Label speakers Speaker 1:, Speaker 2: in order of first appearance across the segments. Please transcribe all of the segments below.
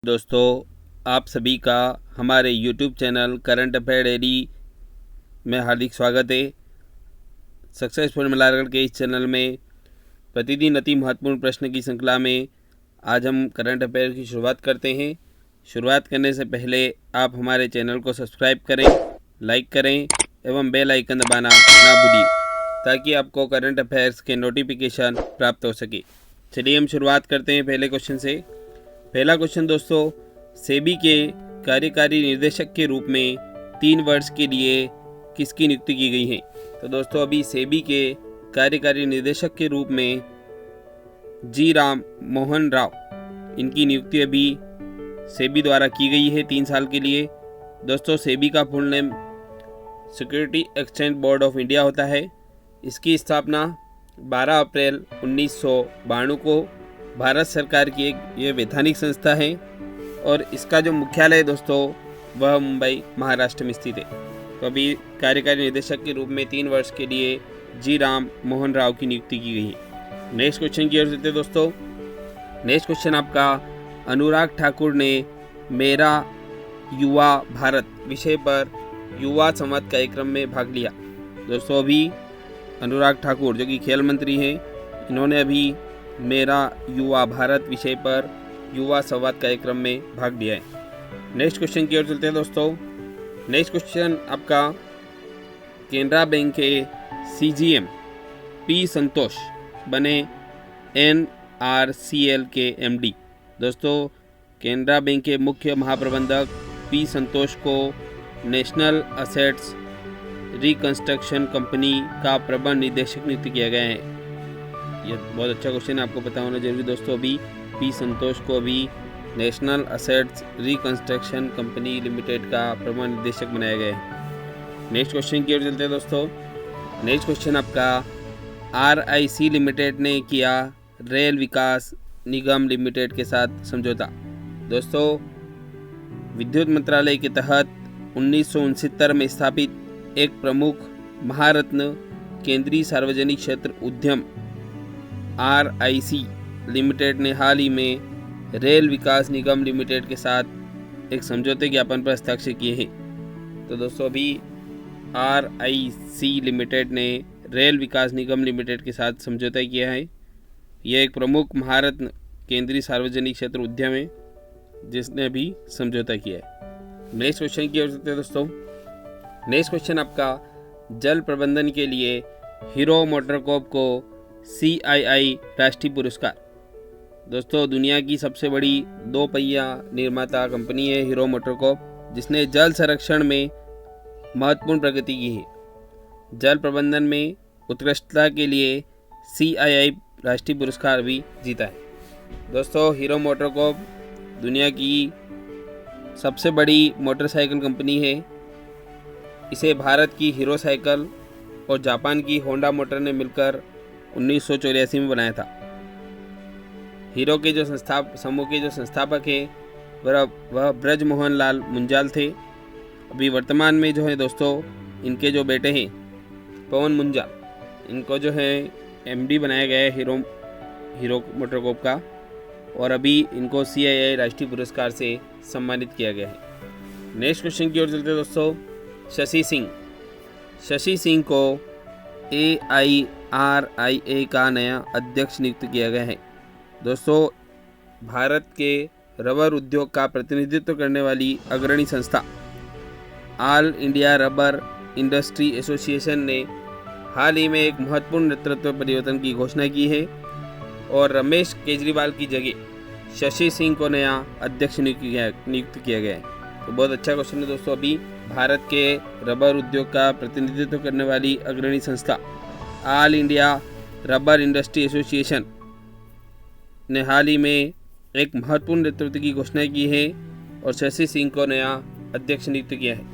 Speaker 1: दोस्तों, आप सभी का हमारे YouTube channel current affair daily में हार्दिक स्वागत है। सक्सेसफुल मलारगढ़ के इस चैनल में प्रतिदिन अति महत्वपूर्ण प्रश्न की श्रृंखला में आज हम करंट अफेयर की शुरुआत करते हैं। शुरुआत करने से पहले आप हमारे चैनल को सब्सक्राइब करें, लाइक करें एवं बेल आइकन दबाना ना भूलिए ताकि आपको करंट अफेयर्स के नोटिफिकेशन प्राप्त हो सके। चलिए हम शुरुआत करते हैं पहले क्वेश्चन से। पहला क्वेश्चन दोस्तों, सेबी के कार्यकारी निर्देशक के रूप में 3 वर्ष के लिए किसकी नियुक्ति की गई है? तो दोस्तों अभी सेबी के कार्यकारी निर्देशक के रूप में जी राम मोहन राव इनकी नियुक्ति अभी सेबी द्वारा की गई है 3 साल के लिए। दोस्तों सेबी का full name security exchange board of India होता है। इसकी स्थापना 12 अप्रैल 1992 को भारत सरकार की एक ये वैधानिक संस्था है और इसका जो मुख्यालय दोस्तों वह मुंबई महाराष्ट्र में स्थित है। तो अभी कार्यकारी निदेशक के रूप में 3 वर्ष के लिए जी राम मोहन राव की नियुक्ति की गई है। नेक्स्ट क्वेश्चन की ओर चलते दोस्तों। नेक्स्ट क्वेश्चन आपका, अनुराग ठाकुर ने मेरा युवा भारत विषय पर युवा संवाद कार्यक्रम में भाग लिया। दोस्तों अभी अनुराग ठाकुर जो कि खेल मंत्री हैं, इन्होंने अभी मेरा युवा भारत विषय पर युवा संवाद कार्यक्रम में भाग लिया है। नेक्स्ट क्वेश्चन की ओर चलते हैं दोस्तों। नेक्स्ट क्वेश्चन आपका, केनरा बैंक के सीजीएम पी संतोष बने एनआरसीएल के एमडी। दोस्तों केनरा बैंक के मुख्य महाप्रबंधक पी संतोष को नेशनल असेट्स रिकंस्ट्रक्शन कंपनी का प्रबंध निदेशक नियुक्त किया गया है। यह बहुत अच्छा क्वेश्चन है, आपको पता होना जरूरी दोस्तों। अभी पी संतोष को अभी national assets reconstruction company limited का प्रबंध निदेशक बनाया गया है। नेक्स्ट क्वेश्चन की ओर चलते हैं दोस्तों। नेक्स्ट क्वेश्चन आपका, आरआईसी लिमिटेड ने किया रेल विकास निगम लिमिटेड के साथ समझौता। दोस्तों विद्युत मंत्रालय के तहत 1969 में स्थापित एक प्रमुख महारत्न केंद्रीय सार्वजनिक क्षेत्र उद्यम आरआईसी लिमिटेड ने हाल ही में रेल विकास निगम लिमिटेड के साथ एक समझौते ज्ञापन पर हस्ताक्षर किए हैं। तो दोस्तों अभी आरआईसी लिमिटेड ने रेल विकास निगम लिमिटेड के साथ समझौता किया है। यह एक प्रमुख महारत्न केंद्रीय सार्वजनिक क्षेत्र उद्यम है जिसने अभी समझौता किया है। नेक्स्ट क्वेश्चन की ओर चलते हैं दोस्तों। नेक्स्ट क्वेश्चन आपका, जल प्रबंधन के लिए हीरो मोटरकॉर्प को CII राष्ट्रीय पुरस्कार। दोस्तों दुनिया की सबसे बड़ी 2 पहिया निर्माता कंपनी है हीरो मोटरकॉर्प, जिसने जल संरक्षण में महत्वपूर्ण प्रगति की है। जल प्रबंधन में उत्कृष्टता के लिए CII राष्ट्रीय पुरस्कार भी जीता है। दोस्तों हीरो मोटरकॉर्प दुनिया की सबसे बड़ी मोटरसाइकिल कंपनी है। इसे भारत की हीरो साइकिल और जापान की होंडा मोटर ने मिलकर 1984 में बनाया था। हीरो के जो समूह के जो संस्थापक हैं वह ब्रजमोहन लाल मुंजाल थे। अभी वर्तमान में जो है दोस्तों इनके जो बेटे हैं पवन मुंजाल, इनको जो है MD बनाया गया है हीरो मोटरकॉर्प का, और अभी इनको CII राष्ट्रीय पुरस्कार से सम्मानित किया गया है। नेक्स्ट क्वेश्चन की ओर चलते हैं दोस्तों। शशि सिंह को AIRIA का नया अध्यक्ष नियुक्त किया गया है। दोस्तों भारत के रबर उद्योग का प्रतिनिधित्व करने वाली अग्रणी संस्था all India rubber industry association ने हाल ही में एक महत्वपूर्ण नेतृत्व परिवर्तन की घोषणा की है और रमेश केजरीवाल की जगह शशि सिंह को नया अध्यक्ष नियुक्त किया गया है। तो बहुत अच्छा क्वेश्चन है दोस्तों। अभी भारत के रबर उद्योग का प्रतिनिधित्व करने वाली अग्रणी संस्था all India rubber industry association ने हाल ही में एक महत्वपूर्ण नेतृत्व की घोषणा की है और शशि सिंह को नया अध्यक्ष नियुक्त किया है।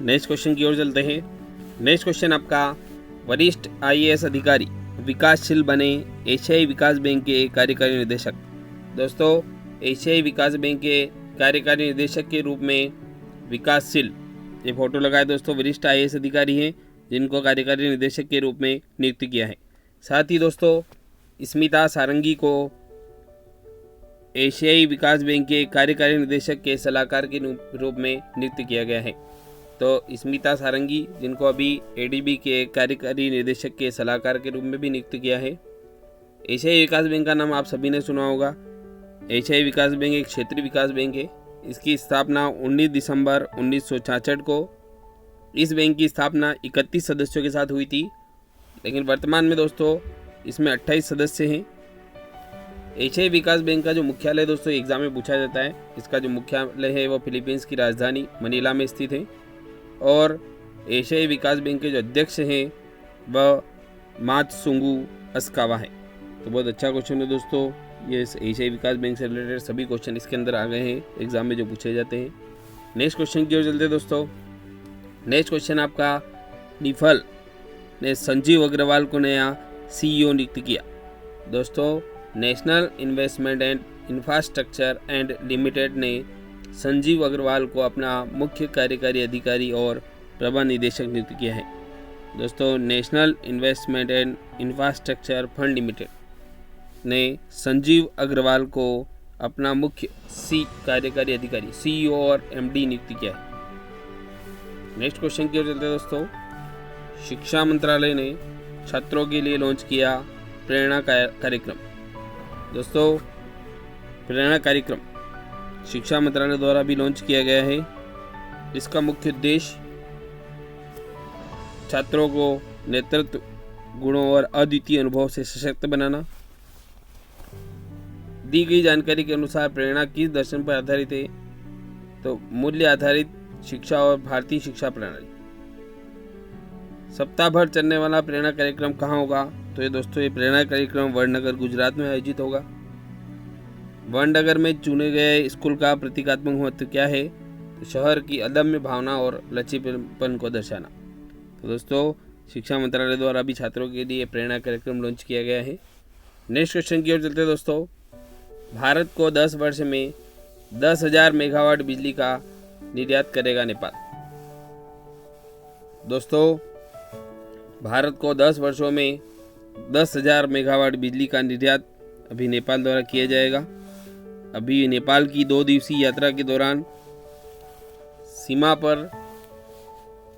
Speaker 1: नेक्स्ट क्वेश्चन की ओर चलते हैं। नेक्स्ट क्वेश्चन आपका, वरिष्ठ IAS अधिकारी विकासशील बने एशियाई विकास बैंक के कार्यकारी निदेशक। दोस्तों एशियाई विकास बैंक के कार्यकारी निदेशक के रूप में विकासशील, ये फोटो लगाए दोस्तों, वरिष्ठ IAS अधिकारी हैं जिनको कार्यकारी निदेशक के रूप में नियुक्त किया है। साथ ही दोस्तों स्मिता सारंगी को एशियाई विकास बैंक के कार्यकारी निदेशक के सलाहकार के रूप में नियुक्त किया गया है? तो स्मिता सारंगी, जिनको अभी एडीबी के कार्यकारी निदेशक के सलाहकार के रूप में भी नियुक्त किया है। एशियाई विकास बैंक का नाम आप सभी ने सुना होगा। एशियाई विकास बैंक एक क्षेत्रीय विकास बैंक है। इसकी स्थापना 19 दिसंबर 1966 को इस बैंक की स्थापना 31 सदस्यों के साथ हुई थी, लेकिन वर्तमान में दोस्तों इसमें 28 सदस्य हैं। एशियाई विकास बैंक का जो मुख्यालय दोस्तों एग्जाम में पूछा जाता है, इसका जो मुख्यालय है वो फिलीपींस की राजधानी मनीला में स्थित है। और एशियाई विकास बैंक के जो अध्यक्ष हैं वह मात्सुंगू अस्कावा है। तो बहुत अच्छा क्वेश्चन है दोस्तों। ये एशियाई विकास बैंक से रिलेटेड सभी क्वेश्चन इसके अंदर आ गए हैं एग्जाम में जो पूछे जाते हैं। नेक्स्ट क्वेश्चन की ओर चलते हैं दोस्तों। नेक्स्ट क्वेश्चन आपका, निफल ने संजीव अग्रवाल को नया CEO नियुक्त किया। दोस्तों, national investment and infrastructure and limited ने संजीव अग्रवाल को अपना मुख्य कार्यकारी अधिकारी और प्रबंध निदेशक नियुक्त किया है। दोस्तों, national investment and infrastructure fund limited ने संजीव अग्रवाल को अपना मुख्य कार्यकारी अधिकारी CEO और MD नियुक्त किया है। नेक्स्ट क्वेश्चन की ओर चलते हैं दोस्तों। शिक्षा मंत्रालय ने छात्रों के लिए लॉन्च किया प्रेरणा कार्यक्रम। दोस्तों, प्रेरणा कार्यक्रम शिक्षा मंत्रालय द्वारा भी लॉन्च किया गया है। इसका मुख्य उद्देश्य छात्रों को नेतृत्व गुणों और अद्वितीय अनुभव से सशक्त बनाना। दी गई जानकारी के अनुसार प्रेरणा किस दर्शन पर आधारित है? तो मूल्य आधारित शिक्षा और भारतीय शिक्षा प्रणाली। सप्ताह भर चलने वाला प्रेरणा कार्यक्रम कहाँ होगा? तो ये दोस्तों ये प्रेरणा कार्यक्रम वडनगर गुजरात में आयोजित होगा। वडनगर में चुने गए स्कूल का प्रतीकात्मक महत्व क्या है? तो शहर की अदम्य भावना और लचीलेपन को दर्शाना। तो दोस्तों, शिक्षा मंत्रालय द्वारा भी छात्रों के लिए प्रेरणा कार्यक्रम लॉन्च किया गया है। नेक्स्ट क्वेश्चन की ओर चलते हैं दोस्तों। भारत को 10 वर्ष में 10,000 मेगावाट बिजली का निर्यात करेगा नेपाल। दोस्तों, भारत को 10 वर्षों में 10,000 मेगावाट बिजली का निर्यात अभी नेपाल द्वारा किया जाएगा। अभी नेपाल की 2 दिवसीय यात्रा के दौरान सीमा पर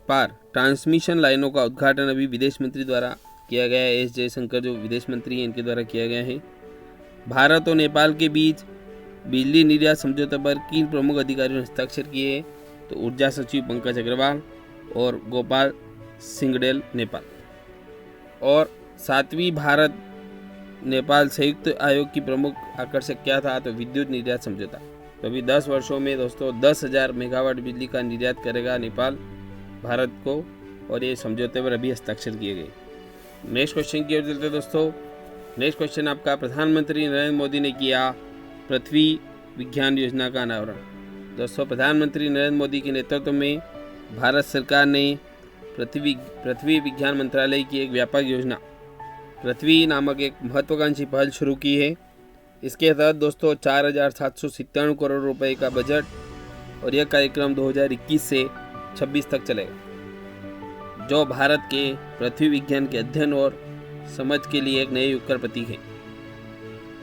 Speaker 1: पार ट्रांसमिशन लाइनों का उद्घाटन अभी विदेश मंत्री द्वारा किया गया है। एस जयशंकर जो विदेश मंत्री हैं इनके द्वारा किया गया है। भारत और नेपाल के बीच बिजली निर्यात समझौते पर किन प्रमुख अधिकारियों ने हस्ताक्षर किए? तो ऊर्जा सचिव पंकज अग्रवाल और गोपाल सिंगडेल नेपाल। और 7वीं भारत नेपाल संयुक्त आयोग की प्रमुख आकर्षक क्या था? तो विद्युत निर्यात समझौता। तो अभी 10 वर्षों में दोस्तों 10,000 मेगावाट बिजली का निर्यात करेगा नेपाल भारत को, और ये समझौते पर अभी हस्ताक्षर किए गए। नेक्स्ट क्वेश्चन की ओर चलते हैं दोस्तों। नेक्स्ट क्वेश्चन आपका, प्रधानमंत्री नरेंद्र मोदी ने किया पृथ्वी विज्ञान योजना का अनावरण। दोस्तों, प्रधानमंत्री नरेंद्र मोदी के नेतृत्व में भारत सरकार ने पृथ्वी विज्ञान मंत्रालय की एक व्यापक योजना पृथ्वी नामक एक महत्वाकांक्षी पहल शुरू की है। इसके तहत दोस्तों 4,797 करोड़ रुपए का बजट, और यह कार्यक्रम 2021 से 26 तक चलेगा, जो भारत के पृथ्वी विज्ञान के अध्ययन और समझ के लिए एक नए युग का प्रतीक है।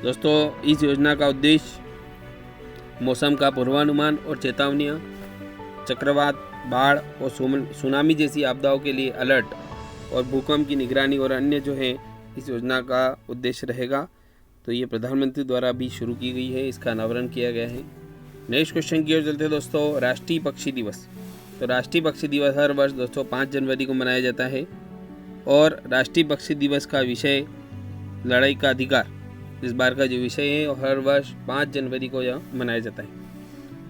Speaker 1: दोस्तों, इस योजना का उद्देश्य मौसम का पूर्वानुमान और चेतावनियाँ, चक्रवात, बाढ़ और सुनामी जैसी आपदाओं के लिए अलर्ट और भूकंप की निगरानी और अन्य जो है इस योजना का उद्देश्य रहेगा। तो ये प्रधानमंत्री द्वारा भी शुरू की गई है, इसका अनावरण किया गया है। नेक्स्ट क्वेश्चन की ओर चलते हैं दोस्तों। राष्ट्रीय पक्षी दिवस। तो राष्ट्रीय पक्षी दिवस हर वर्ष दोस्तों 5 जनवरी को मनाया जाता है, और राष्ट्रीय पक्षी दिवस का विषय लड़ाई का अधिकार इस बार का जो विषय है, और हर वर्ष 5 जनवरी को यह मनाया जाता है।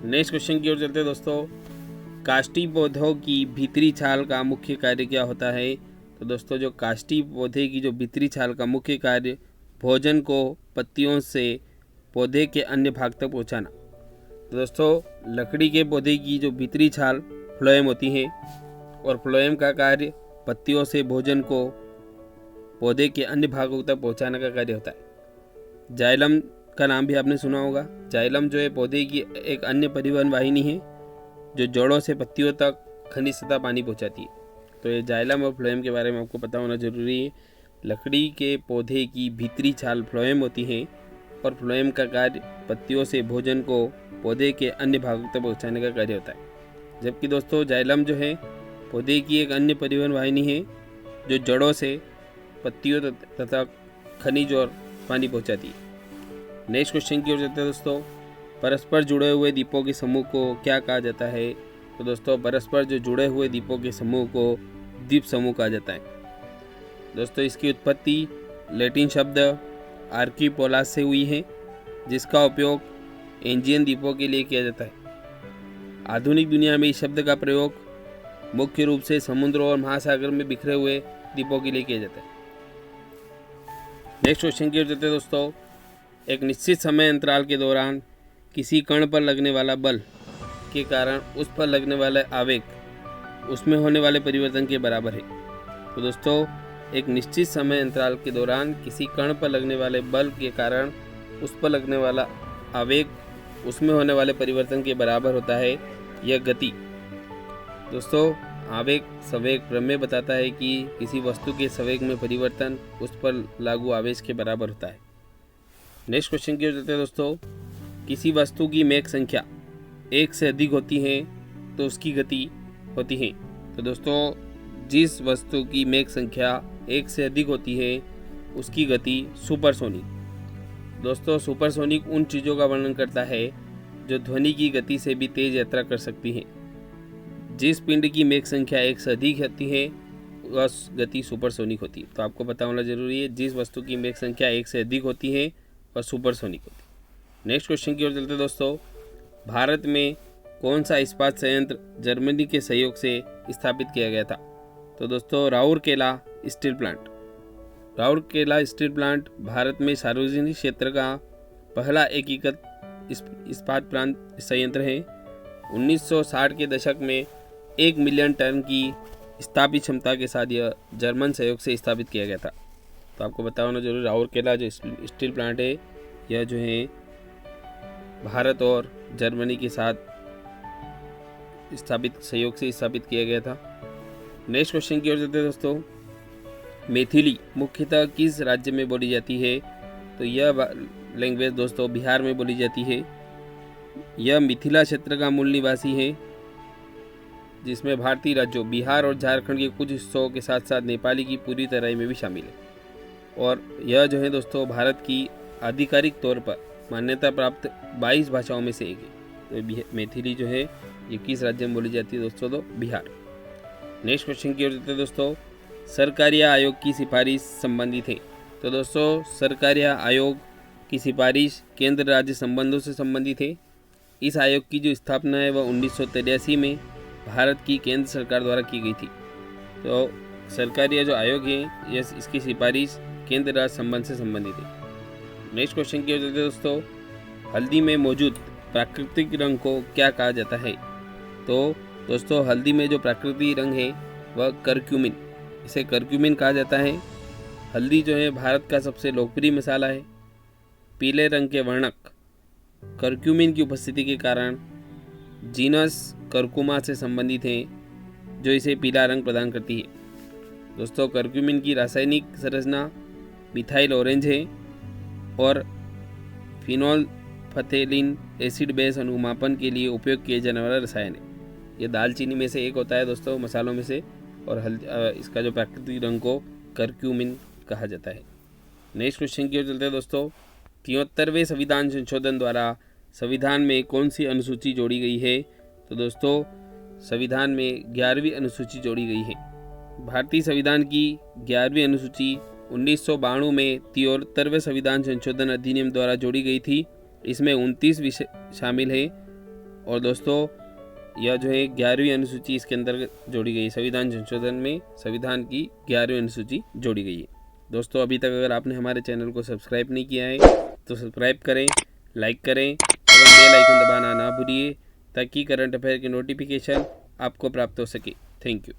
Speaker 1: नेक्स्ट क्वेश्चन की ओर चलते हैं दोस्तों। काष्ठी पौधों की भीतरी छाल का मुख्य कार्य क्या होता है? तो दोस्तों, जो काष्ठी पौधे की जो भीतरी छाल का मुख्य कार्य भोजन को पत्तियों से पौधे के अन्य भाग तक पहुंचाना। तो दोस्तों, लकड़ी के पौधे की जो भीतरी छाल फ्लोएम होती है, और फ्लोएम का कार्य पत्तियों से भोजन को पौधे के अन्य भागों तक पहुंचाने का कार्य होता है। जाइलम का नाम भी आपने सुना होगा। जाइलम जो है पौधे की एक अन्य परिवहन वाहिनी है, जो जड़ों से पत्तियों तक खनिज तथा पानी पहुंचाती है। तो ये जाइलम और फ्लोएम के बारे में आपको पता होना जरूरी है। लकड़ी के पौधे की भीतरी छाल फ्लोएम होती है, और फ्लोएम का कार्य पत्तियों से भोजन को पौधे के अन्य भागों तक पहुँचाने का कार्य होता है। जबकि दोस्तों जाइलम जो है पौधे की एक अन्य परिवहन वाहिनी है जो जड़ों से पत्तियों तथा खनिज और पानी पहुँचाती है। नेक्स्ट क्वेश्चन की ओर चलते हैं दोस्तों, परस्पर जुड़े हुए द्वीपों के समूह को क्या कहा जाता है? तो दोस्तों परस्पर जो जुड़े हुए द्वीपों के समूह को द्वीप समूह कहा जाता है। दोस्तों इसकी उत्पत्ति लैटिन शब्द आर्कीपोलास से हुई है, जिसका उपयोग एंजियन द्वीपों के लिए किया जाता है। आधुनिक दुनिया में इस शब्द का प्रयोग मुख्य रूप से समुद्रों और महासागर में बिखरे हुए द्वीपों के लिए किया जाता है। नेक्स्ट क्वेश्चन की ओर चलते हैं दोस्तों, एक निश्चित समय अंतराल के दौरान किसी कण पर लगने वाला बल के कारण उस पर लगने वाला आवेग उसमें होने वाले परिवर्तन के बराबर है। तो दोस्तों एक निश्चित समय अंतराल के दौरान किसी कण पर लगने वाले बल के कारण उस पर लगने वाला आवेग उसमें होने वाले परिवर्तन के बराबर होता है यह गति। दोस्तों आवेग संवेग प्रमेय बताता है कि किसी वस्तु के संवेग में परिवर्तन उस पर लागू आवेश के बराबर होता है। नेक्स्ट क्वेश्चन की ओर चलते हैं दोस्तों, किसी वस्तु की मैक संख्या 1 से अधिक होती है तो उसकी गति होती है। तो दोस्तों जिस वस्तु की मैक संख्या 1 से अधिक होती है उसकी गति सुपरसोनिक। दोस्तों सुपरसोनिक उन चीज़ों का वर्णन करता है जो ध्वनि की गति से भी तेज यात्रा कर सकती हैं। जिस पिंड की मैक संख्या 1 से अधिक होती है वह गति सुपरसोनिक होती है। तो आपको पता होना जरूरी है, जिस वस्तु की मैक संख्या 1 से अधिक होती है वह सुपरसोनिक होती है। नेक्स्ट क्वेश्चन की ओर चलते हैं दोस्तों, भारत में कौन सा इस्पात संयंत्र जर्मनी के सहयोग से स्थापित किया गया था? तो दोस्तों Rourkela steel plant. Rourkela steel plant Bharat में सार्वजनिक क्षेत्र का पहला एकीकृत इस्पात प्लांट संयंत्र है। 1960 के दशक में 1 मिलियन टन की स्थापित क्षमता के साथ यह जर्मन सहयोग से स्थापित किया गया था। तो आपको पता होना जरूरी, राउरकेला जो स्टील प्लांट है यह जो है भारत और जर्मनी के साथ स्थापित सहयोग से स्थापित किया गया था। नेक्स्ट क्वेश्चन की ओर चलते हैं दोस्तों, मैथिली मुख्यतः किस राज्य में बोली जाती है? तो यह लैंग्वेज दोस्तों बिहार में बोली जाती है। यह मिथिला क्षेत्र का मूल निवासी है, जिसमें भारतीय राज्यों बिहार और झारखंड के कुछ हिस्सों के साथ साथ नेपाली की पूरी तराई में भी शामिल है। और यह जो है दोस्तों भारत की आधिकारिक तौर पर मान्यता प्राप्त 22 भाषाओं में से एक है। तो मैथिली जो है ये किस राज्य में बोली जाती है दोस्तों? तो बिहार। नेक्स्ट क्वेश्चन की ओर चलते हैं दोस्तों, सरकारिया आयोग की सिफारिश संबंधित है। तो दोस्तों सरकारिया आयोग की सिफारिश केंद्र राज्य संबंधों से संबंधित है। इस आयोग की जो स्थापना है वह 1983 में भारत की केंद्र सरकार द्वारा की गई थी। तो सरकारिया जो आयोग है यह इसकी सिफारिश केंद्र राज्य संबंध से संबंधित है। नेक्स्ट क्वेश्चन की ओर चलते हैं दोस्तों, हल्दी में मौजूद प्राकृतिक रंग को क्या कहा जाता है? तो दोस्तों हल्दी में जो प्राकृतिक रंग है वह करक्यूमिन, इसे करक्यूमिन कहा जाता है। हल्दी जो है भारत का सबसे लोकप्रिय मसाला है। पीले रंग के वर्णक करक्यूमिन की उपस्थिति के कारण जीनस करकुमा से संबंधित हैं, जो इसे पीला रंग प्रदान करती है। दोस्तों करक्यूमिन की रासायनिक संरचना मिथाइल ऑरेंज है और फिनोल्फथेलिन एसिड बेस अनुमापन के लिए उपयोग किए जाने वाला रसायन है। यह दालचीनी में से एक होता है दोस्तों, मसालों में से, और इसका जो प्राकृतिक रंग को करक्यूमिन कहा जाता है। नेक्स्ट क्वेश्चन की ओर चलते हैं दोस्तों, 73वें संविधान संशोधन द्वारा संविधान में कौन सी अनुसूची जोड़ी गई है? तो दोस्तों संविधान में 11वीं अनुसूची जोड़ी गई है। भारतीय संविधान की 11वीं अनुसूची 1992 में 73वें संविधान संशोधन अधिनियम द्वारा जोड़ी गई थी। इसमें 29 विषय शामिल है और दोस्तों यह जो है 11वीं अनुसूची इसके अंदर जोड़ी गई। संविधान संशोधन में संविधान की 11वीं अनुसूची जोड़ी गई है। दोस्तों अभी तक अगर आपने हमारे चैनल को सब्सक्राइब नहीं किया है तो सब्सक्राइब करें, लाइक करें एवं बेल आइकन दबाना ना भूलिए ताकि करंट अफेयर की नोटिफिकेशन आपको प्राप्त हो सके। Thank you.